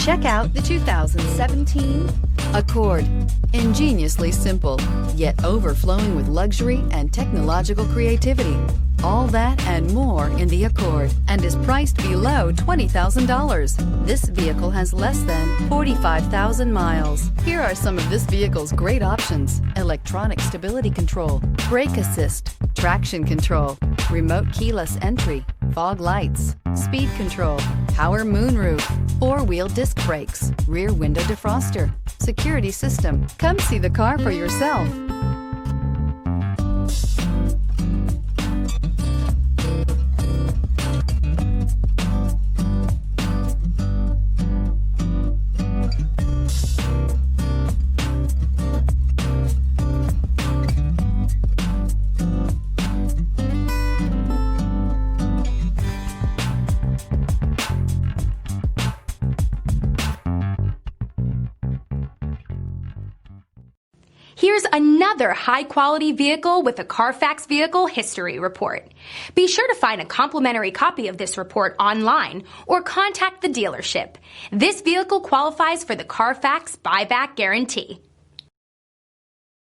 Check out the 2017 Accord. Ingeniously simple, yet overflowing with luxury and technological creativity. All that and more in the Accord, and is priced below $20,000. This vehicle has less than 45,000 miles. Here are some of this vehicle's great options: electronic stability control, brake assist, traction control, remote keyless entry, fog lights, speed control, power moonroof, four-wheel disc brakes, rear window defroster, security system. Come see the car for yourself. Here's another high-quality vehicle with a Carfax Vehicle History Report. Be sure to find a complimentary copy of this report online or contact the dealership. This vehicle qualifies for the Carfax Buyback Guarantee.